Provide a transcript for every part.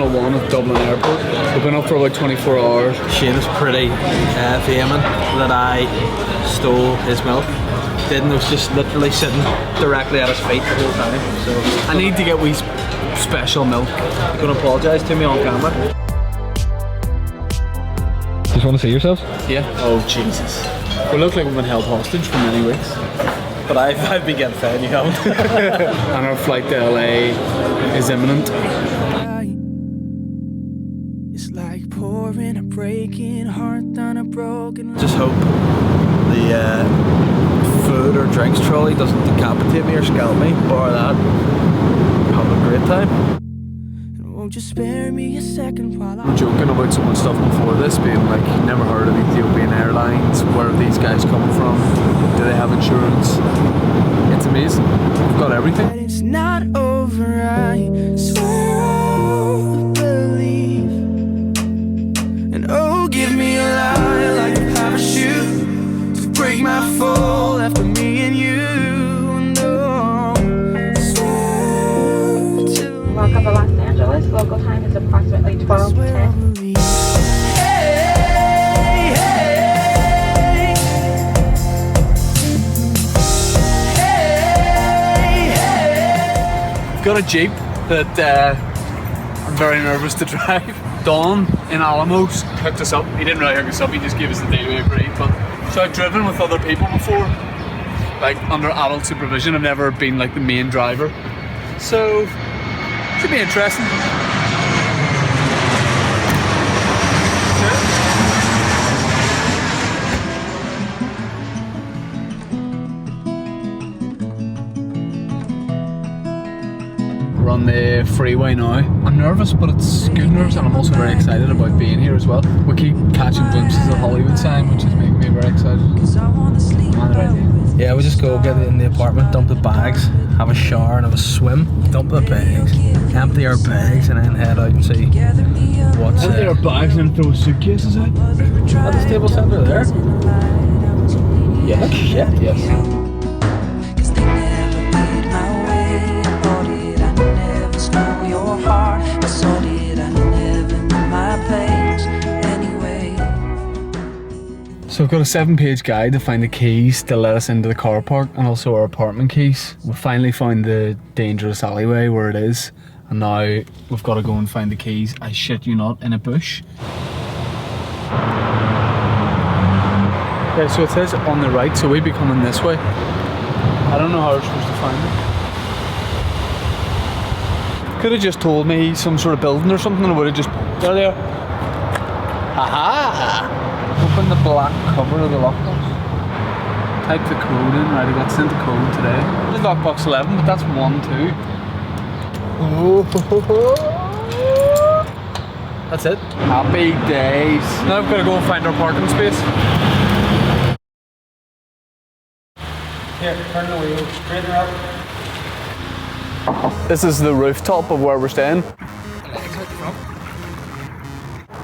Terminal 1 at Dublin Airport. We've been up for about 24 hours. Shane is pretty vehement that I stole his milk. Didn't, was just literally sitting directly at his feet the whole time. So I need to get wee special milk. you're going to apologise to me on camera? Just want to see yourselves? Yeah. Oh Jesus. We look like we've been held hostage for many weeks. But I've been getting fed, you haven't. And our flight to LA is imminent. It's like pouring a breaking heart on a broken. Just hope the food or drinks trolley doesn't decapitate me or scalp me. Bar that, have a great time. Won't you spare me a second while We're joking about some of the stuff before this, being like, never heard of Ethiopian Airlines, where are these guys coming from, do they have insurance? It's amazing, we've got everything. it's not over, I swear I'll believe. And oh, give me a lie like a parachute to break my fall after me and you. No, swear to Welcome to Los Angeles. Local time is approximately 12:10. Got a Jeep that I'm very nervous to drive. Don in Alamos hooked us up. He didn't really hook us up, he just gave us the deal we agreed. But so I've driven with other people before, like under adult supervision. I've never been like the main driver. So should be interesting. We're on the freeway now. I'm nervous, but it's good nerves, and I'm also very excited about being here as well. We keep catching glimpses of Hollywood sign, which is making me very excited. Yeah, we just go get it in the apartment, dump the bags, have a shower and have a swim, dump the bags, empty our bags and then head out and see what's Empty our bags and throw suitcases out. at the stable centre there. Yeah, that's shit. Yes. So we've got a 7-page guide to find the keys to let us into the car park and also our apartment keys. We finally found the dangerous alleyway where it is, and now we've got to go and find the keys, I shit you not, in a bush. Okay, so it says on the right, so we'd be coming this way. I don't know how we're supposed to find it. Could have just told me some sort of building or something, and I would have just... There they are. Aha! Open the black cover of the lockbox. Type the code in, right, I got sent a code today. This is lockbox 11, but that's 1, 2. Oh, that's it. Happy days. Now I've got to go and find our parking space. Here, turn the wheel, straighten her up. This is the rooftop of where we're staying.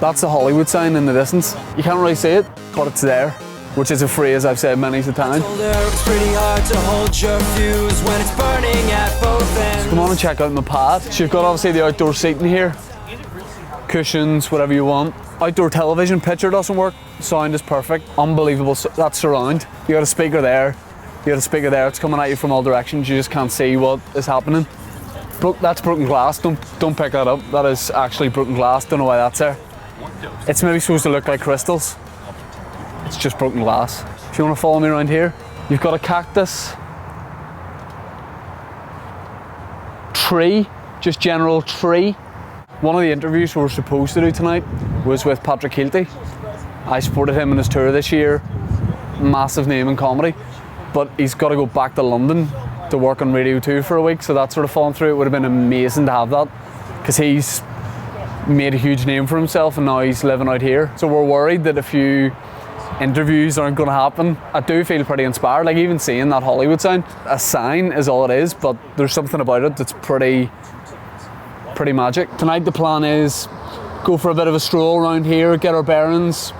That's the Hollywood sign in the distance. You can't really see it, but it's there, which is a phrase I've said many a time. It's pretty hard to hold your fuse when it's burning at both ends. Come on and check out my pad. So you've got obviously the outdoor seating here. Cushions, whatever you want. Outdoor television, picture doesn't work. Sound is perfect. Unbelievable, that's surround. You got a speaker there. You got a speaker there, it's coming at you from all directions. You just can't see what is happening. That's broken glass, don't pick that up. That is actually broken glass, don't know why that's there. It's maybe supposed to look like crystals. It's just broken glass. If you want to follow me around here, you've got a cactus. Tree, just general tree. One of the interviews we were supposed to do tonight was with Patrick Healty. I supported him in his tour this year. Massive name in comedy. But he's got to go back to London to work on Radio 2 for a week, so that's sort of fallen through. It would have been amazing to have that, because he's made a huge name for himself and now he's living out here. So we're worried that a few interviews aren't going to happen. I do feel pretty inspired, like even seeing that Hollywood sign. A sign is all it is, but there's something about it that's pretty magic. Tonight the plan is go for a bit of a stroll around here, get our bearings,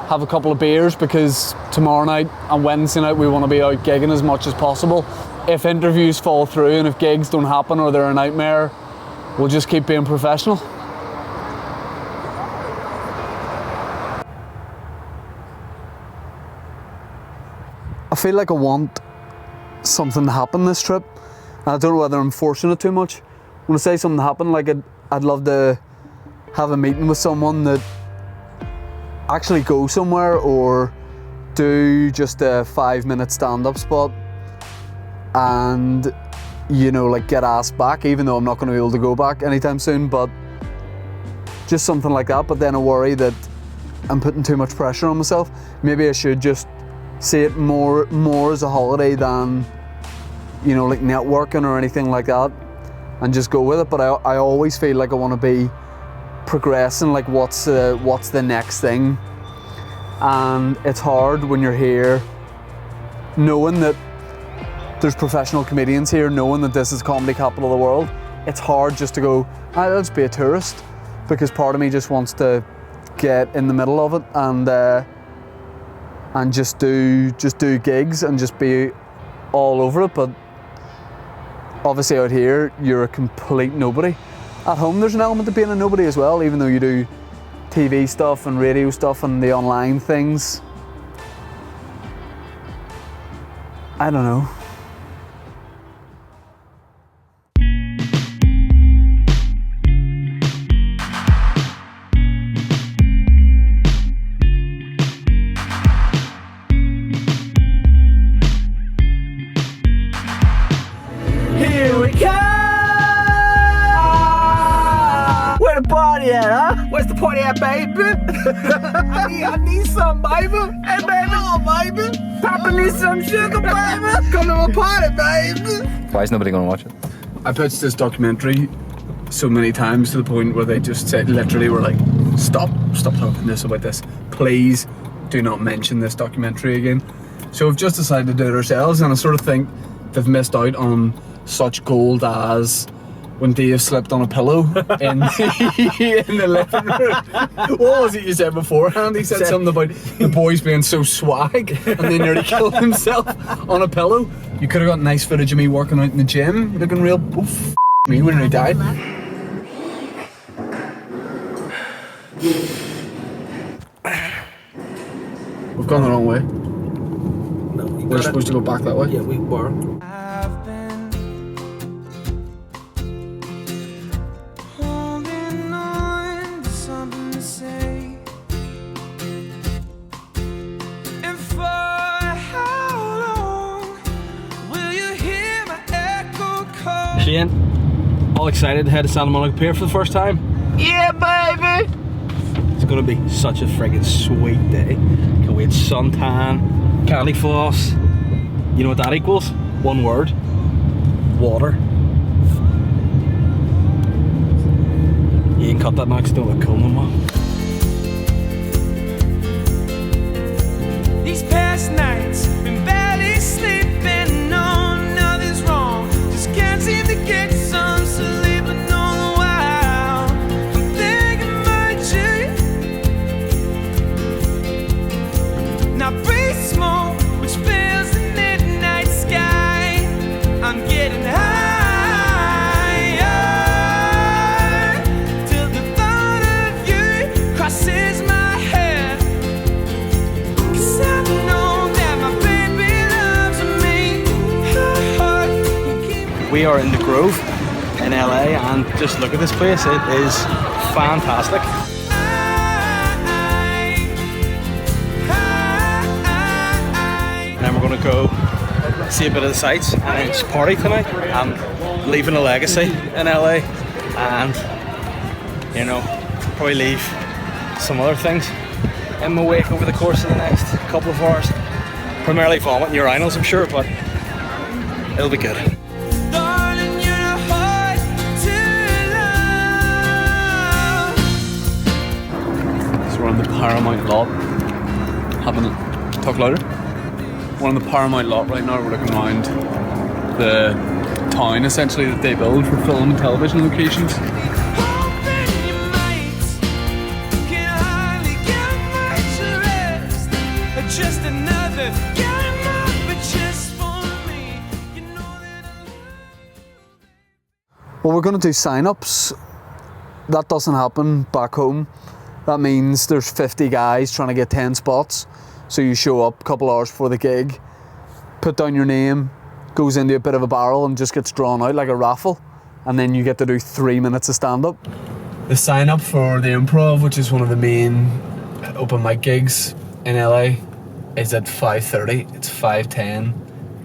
have a couple of beers, because tomorrow night and Wednesday night we want to be out gigging as much as possible. If interviews fall through and if gigs don't happen or they're a nightmare, we'll just keep being professional. feel like I want something to happen this trip. And I don't know whether I'm forcing it too much. When I say something to happen, like I'd love to have a meeting with someone that actually go somewhere or do just a 5-minute stand-up spot and, you know, like get asked back, even though I'm not going to be able to go back anytime soon, but just something like that. But then I worry that I'm putting too much pressure on myself. Maybe I should just see it more as a holiday than, you know, like networking or anything like that, and just go with it. But I always feel like I want to be progressing, like what's the next thing. And it's hard when you're here knowing that there's professional comedians here, knowing that this is comedy capital of the world. It's hard just to go, I'll just be a tourist, because part of me just wants to get in the middle of it and just do gigs and just be all over it. But obviously out here you're a complete nobody. At home there's an element of being a nobody as well, even though you do TV stuff and radio stuff and the online things. I don't know. Here we go! Where the party at, huh? Where's the party at, baby? I need some, baby. Hey, baby. Oh, baby. Papa needs some sugar, baby. Come to my party, baby. Why is nobody going to watch it? I pitched this documentary so many times to the point where they just said, literally were like, stop talking this about this. Please do not mention this documentary again. So we've just decided to do it ourselves, and I sort of think they've missed out on such gold as when Dave slipped on a pillow in the living room. What was it you said beforehand? He said something about the boys being so swag, and then nearly killed himself on a pillow. You could have got nice footage of me working out in the gym, looking real oof me when I died. We've gone the wrong way. No, We're supposed to go back that way. Yeah, we were. I've been holding on to something to say, and for how long will you hear my echo call? Ciaran, all excited to head to Santa Monica Pier for the first time? Yeah, baby! It's gonna be such a friggin' sweet day. Can wait, suntan, candy floss. You know what that equals? One word. Water. You can cut that now 'cause it don't look cool no more. These past nights, been barely sleeping, no, nothing's wrong. Just can't seem to get some sleep, and all the while I'm thinking about you. Now breathe smoke, which fills the midnight sky. I'm getting higher till the thought of you crosses my head. 'Cause I know that my baby loves me. Her heart can keep me. We are in the Grove in LA, and just look at this place. It is fantastic. And then we're going to go see a bit of the sights and then just party tonight. I'm leaving a legacy in LA, and you know, probably leave some other things in my wake over the course of the next couple of hours. Primarily vomit in urinals, I'm sure, but it'll be good. Darling, you're hard to love. So we're on the Paramount lot, having a talk louder. We're on the Paramount lot right now. We're looking around the town essentially that they build for film and television locations. Hoping you might can hardly get much rest. Just another game up, but just for me. You know that I love you. Well, we're going to do sign-ups. That doesn't happen back home. That means there's 50 guys trying to get 10 spots. So you show up a couple hours before the gig, put down your name, goes into a bit of a barrel and just gets drawn out like a raffle, and then you get to do 3 minutes of stand-up. The sign-up for the Improv, which is one of the main open mic gigs in LA, is at 5:30. It's 5:10,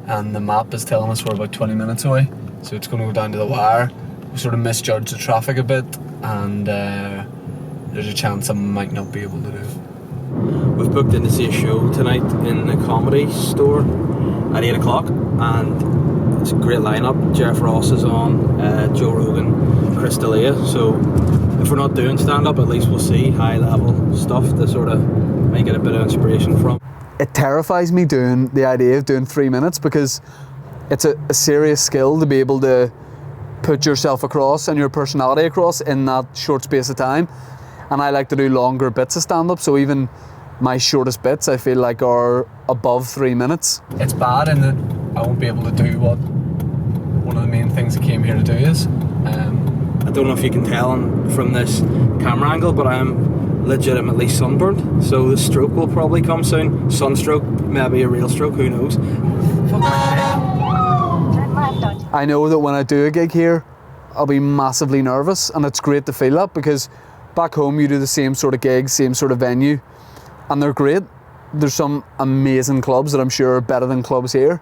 and the map is telling us we're about 20 minutes away, so it's going to go down to the wire. We sort of misjudged the traffic a bit, and there's a chance I might not be able to do it. We've booked in to see a show tonight in the Comedy Store at 8 o'clock, and it's a great lineup. Jeff Ross is on, Joe Rogan, Chris D'Elia. So if we're not doing stand-up, at least we'll see high-level stuff to sort of might get a bit of inspiration from. It terrifies me doing the idea of doing 3 minutes, because it's a serious skill to be able to put yourself across and your personality across in that short space of time. And I like to do longer bits of stand-up, so even my shortest bits I feel like are above 3 minutes. It's bad in that I won't be able to do what one of the main things I came here to do is. I don't know if you can tell from this camera angle, but I'm legitimately sunburned, so the stroke will probably come soon. Sunstroke, maybe a real stroke, who knows. I know that when I do a gig here, I'll be massively nervous, and it's great to feel that, because back home you do the same sort of gigs, same sort of venue, and they're great. There's some amazing clubs that I'm sure are better than clubs here,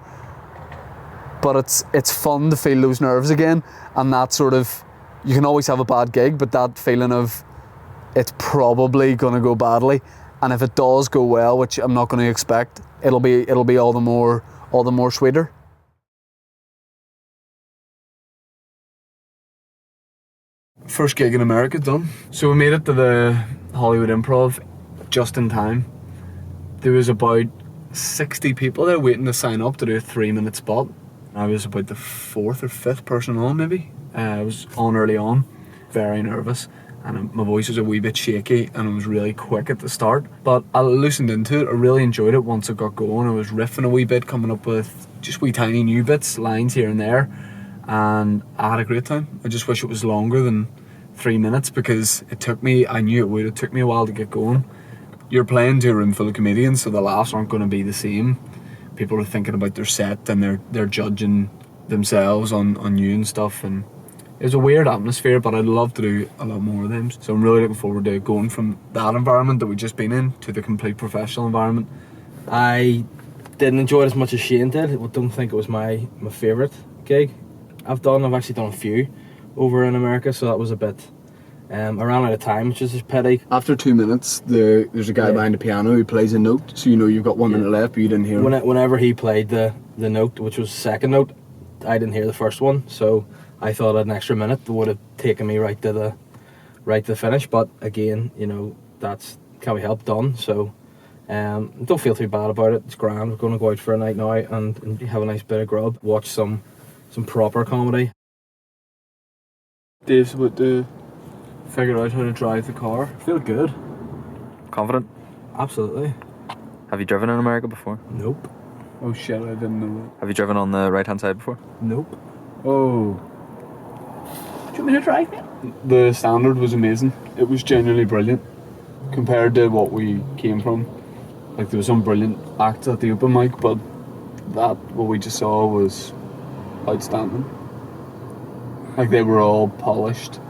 but it's fun to feel those nerves again, and that sort of, you can always have a bad gig, but that feeling of it's probably going to go badly, and if it does go well, which I'm not going to expect, it'll be all the more sweeter. First gig in America done. So we made it to the Hollywood Improv just in time. There was about 60 people there waiting to sign up to do a 3 minute spot. I was about the 4th or 5th person on, maybe. I was on early on, very nervous, and my voice was a wee bit shaky, and it was really quick at the start. But I loosened into it. I really enjoyed it once it got going. I was riffing a wee bit, coming up with just wee tiny new bits, lines here and there, and I had a great time. I just wish it was longer than 3 minutes, because I knew it would. It took me a while to get going. You're playing to a room full of comedians, so the laughs aren't going to be the same. People are thinking about their set, and they're judging themselves on you and stuff, and it was a weird atmosphere, but I'd love to do a lot more of them. So I'm really looking forward to going from that environment that we've just been in to the complete professional environment. I didn't enjoy it as much as Shane did. I don't think it was my favourite gig I've done. I've actually done a few over in America, so that was a bit... I ran out of time, which is a pity. After 2 minutes, there's a guy behind the piano who plays a note, so you know you've got 1 minute left, but you didn't hear him. Whenever he played the note, which was the second note, I didn't hear the first one, so I thought an extra minute would have taken me right to the finish. But again, you know, that's can't be helped, done. So don't feel too bad about it. It's grand. We're going to go out for a night now and have a nice bit of grub, watch some proper comedy. Dave's about to figure out how to drive the car. Feel good. Confident? Absolutely. Have you driven in America before? Nope. Oh shit, I didn't know that. Have you driven on the right hand side before? Nope. Oh. Do you want me to drive it? The standard was amazing. It was genuinely brilliant compared to what we came from. Like, there was some brilliant acts at the open mic, but what we just saw was outstanding. Like, they were all polished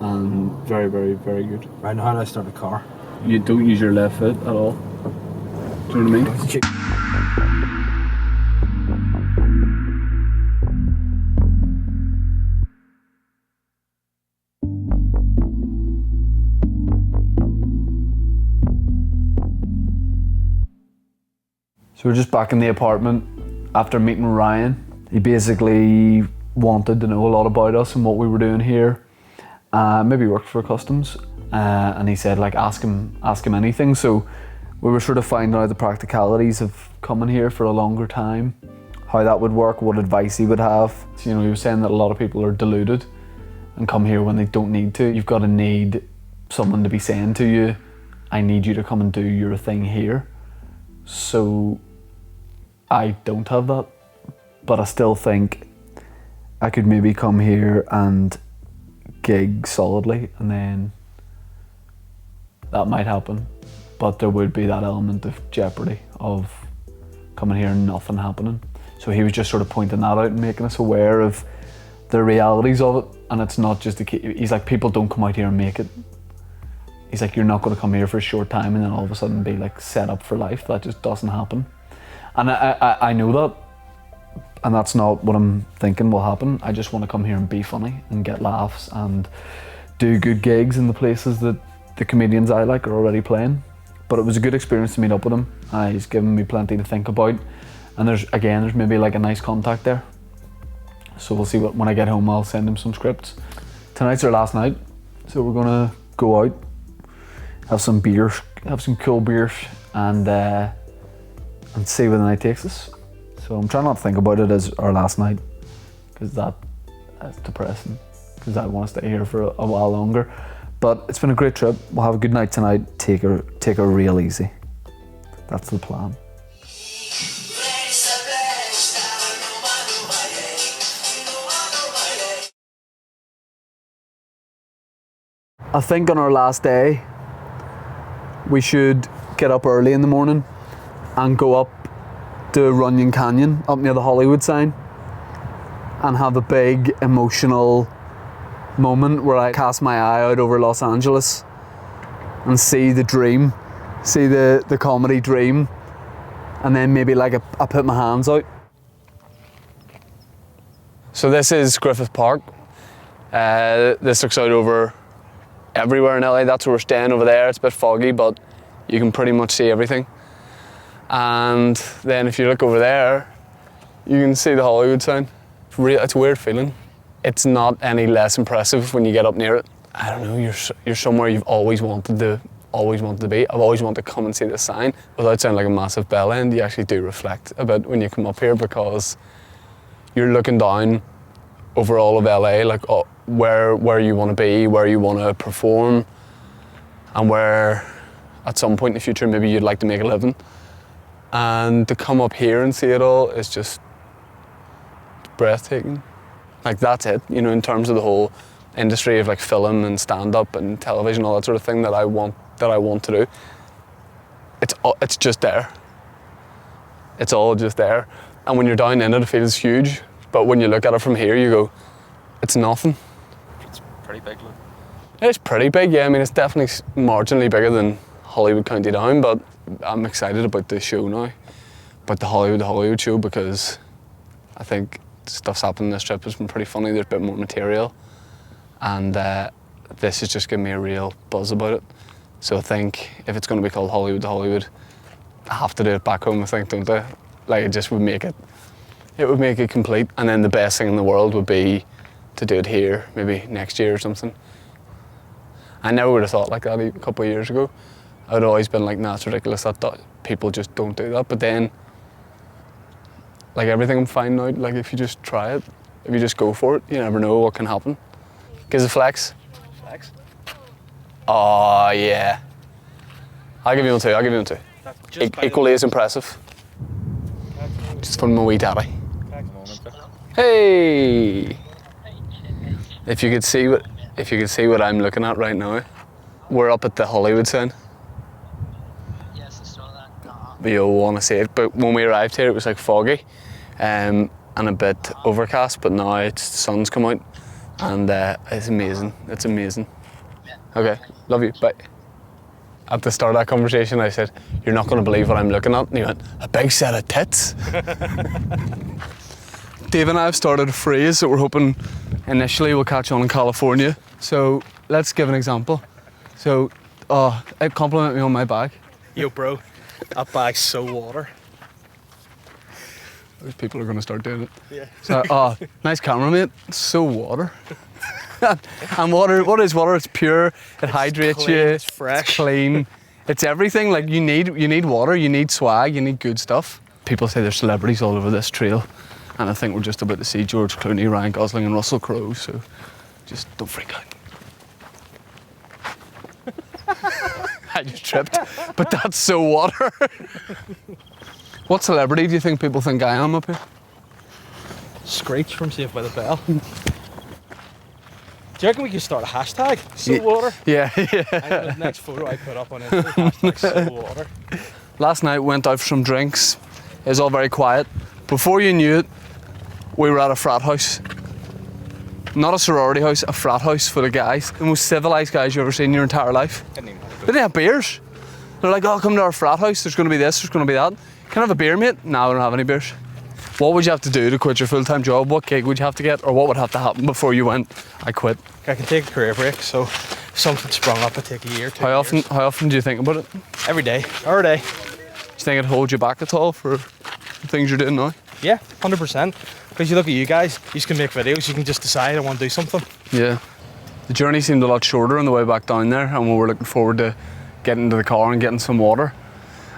and very, very, very good. Right now, how do I start a car? You don't use your left foot at all. Do you know what I mean? So we're just back in the apartment after meeting Ryan. He basically wanted to know a lot about us and what we were doing here. Maybe worked for customs, and he said, like, ask him anything. So we were sort of finding out the practicalities of coming here for a longer time, how that would work, what advice he would have. You know, he was saying that a lot of people are deluded and come here when they don't need to. You've got to need someone to be saying to you, I need you to come and do your thing here. So I don't have that, but I still think I could maybe come here and gig solidly, and then that might happen. But there would be that element of jeopardy of coming here and nothing happening. So he was just sort of pointing that out and making us aware of the realities of it. And it's not just he's like, people don't come out here and make it. He's like, you're not going to come here for a short time and then all of a sudden be like set up for life. That just doesn't happen. And I know that, and that's not what I'm thinking will happen. I just want to come here and be funny and get laughs and do good gigs in the places that the comedians I like are already playing. But it was a good experience to meet up with him. He's given me plenty to think about. And there's maybe like a nice contact there. So we'll see when I get home, I'll send him some scripts. Tonight's our last night, so we're gonna go out, have some beers, have some cool beers, and see where the night takes us. So I'm trying not to think about it as our last night, because that's depressing, because I want to stay here for a while longer. But it's been a great trip. We'll have a good night tonight, take her real easy. That's the plan. I think on our last day, we should get up early in the morning and go up to Runyon Canyon, up near the Hollywood sign, and have a big emotional moment where I cast my eye out over Los Angeles and see the dream, see the comedy dream, and then maybe like I put my hands out. So this is Griffith Park. This looks out over everywhere in LA. That's where we're staying over there. It's a bit foggy, but you can pretty much see everything. And then if you look over there, you can see the Hollywood sign. It's a weird feeling. It's not any less impressive when you get up near it. I don't know, you're somewhere you've always wanted to be. I've always wanted to come and see this sign. Without sounding like a massive bell end, you actually do reflect a bit when you come up here, because you're looking down over all of LA, like where you want to be, where you want to perform, and where at some point in the future maybe you'd like to make a living. And to come up here and see it all is just breathtaking. Like that's it, you know, in terms of the whole industry of like film and stand-up and television, all that sort of thing that I want to do. It's just there. It's all just there. And when you're down in it, it feels huge. But when you look at it from here, you go, it's nothing. It's pretty big, look. It's pretty big, yeah. I mean, it's definitely marginally bigger than Hollywood County Down, but I'm excited about this show now, about the Hollywood show, because I think stuff's happened this trip. It's been pretty funny. There's a bit more material, and this is just giving me a real buzz about it. So I think if it's going to be called Hollywood, I have to do it back home, I think, don't I? Like, it just would make it complete. And then the best thing in the world would be to do it here, maybe next year or something. I never would have thought like that a couple of years ago. I'd always been like, nah, it's ridiculous that people just don't do that. But then, like everything I'm finding out, like if you just try it, if you just go for it, you never know what can happen. Gives a flex. Flex? Oh, yeah. I'll give you one too. Equally as impressive. Just from my wee daddy. Hey! If you could see what I'm looking at right now, we're up at the Hollywood sign. Yes, I saw that. But you'll want to see it. But when we arrived here, it was like foggy and a bit overcast. But now the sun's come out, and it's amazing. It's amazing. Okay, love you. Bye. At the start of that conversation, I said, "You're not going to believe what I'm looking at," and he went, "A big set of tits." Dave and I have started a phrase that we're hoping initially will catch on in California. So let's give an example. So, compliment me on my bag. Yo, bro, that bag's so water. Those people are going to start doing it. Yeah. So, nice camera, mate. It's so water. And water, what is water? It's pure. It hydrates clean, you. it's fresh. It's clean. It's everything. Like you need water. You need swag. You need good stuff. People say there's celebrities all over this trail, and I think we're just about to see George Clooney, Ryan Gosling, and Russell Crowe. So, just don't freak out. I just tripped, but that's so water. What celebrity do you think people think I am up here? Screech from Saved by the Bell. Do you reckon we could start a hashtag? So water. Yeah. I know the next photo I put up on Instagram, hashtag so water. Last night went out for some drinks. It was all very quiet. Before you knew it, we were at a frat house. Not a sorority house, a frat house full of guys. The most civilised guys you've ever seen in your entire life. They didn't have beers. They're like, oh, come to our frat house, there's going to be this, there's going to be that. Can I have a beer, mate? No, we don't have any beers. What would you have to do to quit your full-time job? What gig would you have to get? Or what would have to happen before you went, I quit? I can take a career break, so if something sprung up, I take a year, 2 years. How often do you think about it? Every day. Every day. Do you think it holds you back at all for the things you're doing now? Yeah, 100%. Because you look at you guys, you can make videos, you can just decide I want to do something. Yeah. The journey seemed a lot shorter on the way back down there, and we were looking forward to getting into the car and getting some water.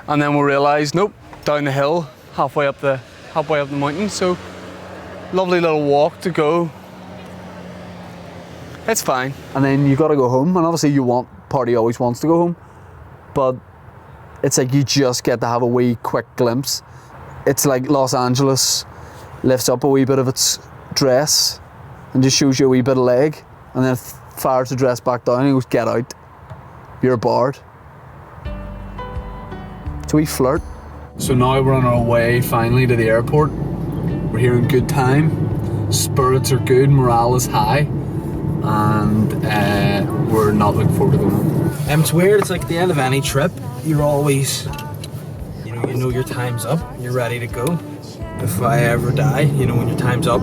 And then we realised, nope, down the hill, halfway up the mountain. So lovely little walk to go. It's fine. And then you got to go home, and obviously party always wants to go home, but it's like you just get to have a wee quick glimpse. It's like Los Angeles lifts up a wee bit of its dress and just shows you a wee bit of leg, and then fires the dress back down and goes, get out, you're barred. It's a wee flirt. So now we're on our way finally to the airport. We're here in good time, spirits are good, morale is high, and we're not looking forward to going home. It's weird, it's like at the end of any trip, you're always, you know your time's up, you're ready to go. If I ever die, when your time's up,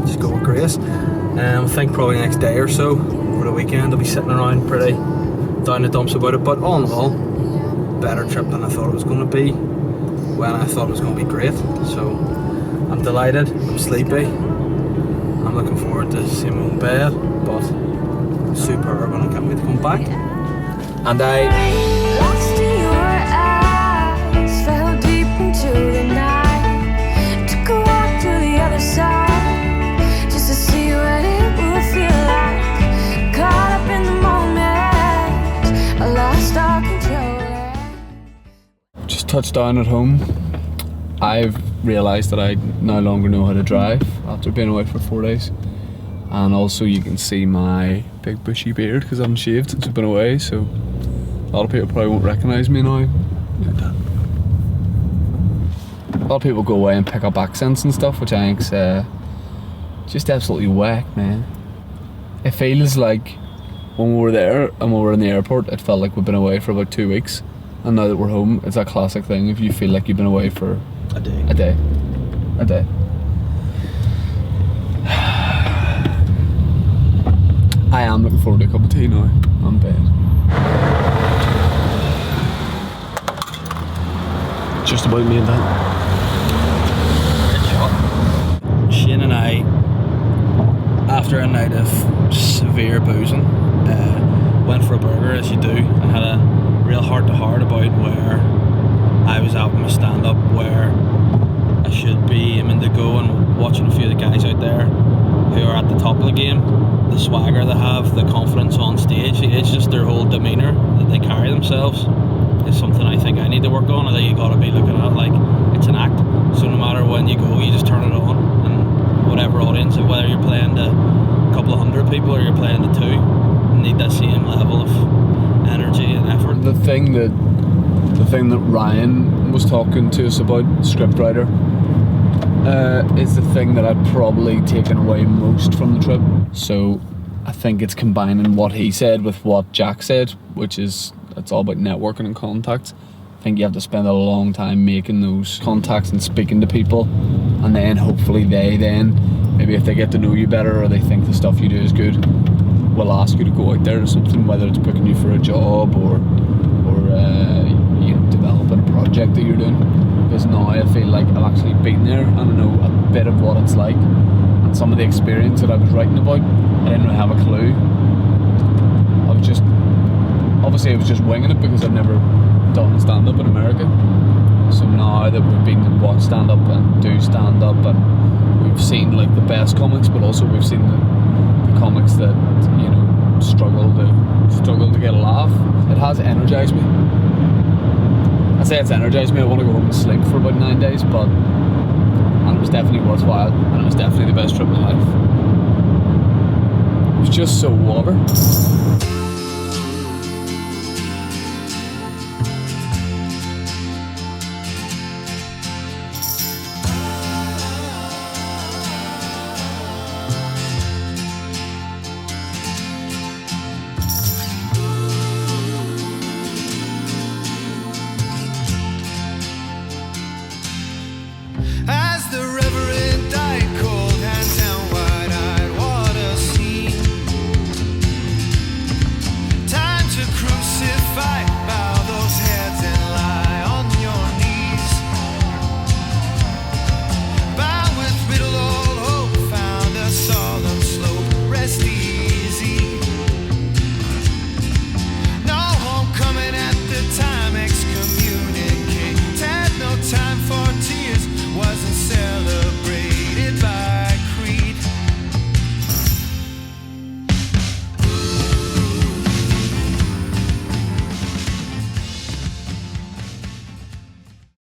just go with grace. I think probably the next day or so, over the weekend, I'll be sitting around pretty down the dumps about it, but all in all, better trip than I thought it was going to be, when I thought it was going to be great. So I'm delighted, I'm sleepy, I'm looking forward to seeing my own bed, but superb, and I can't wait to come back. And Lost in your eyes, fell deep into the night. Took a walk to the other side, just to see what it would feel like. Caught up in the moment, I lost all control. Just touched down at home. I've realised that I no longer know how to drive after being away for 4 days. And also you can see my big bushy beard because I haven't shaved since I've been away, so a lot of people probably won't recognise me now. A lot of people go away and pick up accents and stuff, which I think's just absolutely whack, man. It feels like when we were there and we were in the airport, it felt like we've been away for about 2 weeks, and now that we're home, it's that classic thing if you feel like you've been away for a day. I am looking forward to a cup of tea now. I'm bed. Just about me and that. Shane and I, after a night of severe boozing, went for a burger as you do, and had a real heart-to-heart about where I was at with my stand-up, where I should be aiming to go, and watching a few of the guys out there who are at the top of the game, the swagger they have, the confidence on stage, it's just their whole demeanour that they carry themselves is something I think I need to work on. I think you got to be looking at it like it's an act, so no matter when you go, you just turn it on, and whatever audience, whether you're playing to a couple of hundred people or you're playing to 2, you need that same level of energy and effort. The thing that Ryan was talking to us about, scriptwriter, is the thing that I've probably taken away most from the trip. So I think it's combining what he said with what Jack said, which is it's all about networking and contacts. I think you have to spend a long time making those contacts and speaking to people, and then hopefully maybe if they get to know you better or they think the stuff you do is good, will ask you to go out there to something, whether it's booking you for a job or developing a project that you're doing. Because now I feel like I've actually been there and I know a bit of what it's like, and some of the experience that I was writing about, I didn't really have a clue. I was just winging it because I've never done stand-up in America. So now that we've been to watch stand-up and do stand-up, and we've seen like the best comics, but also we've seen the comics that struggle to get a laugh, it has energised me. I'd say it's energised me. I want to go home and sleep for about 9 days, and it was definitely worthwhile, and it was definitely the best trip of my life. It was just so water.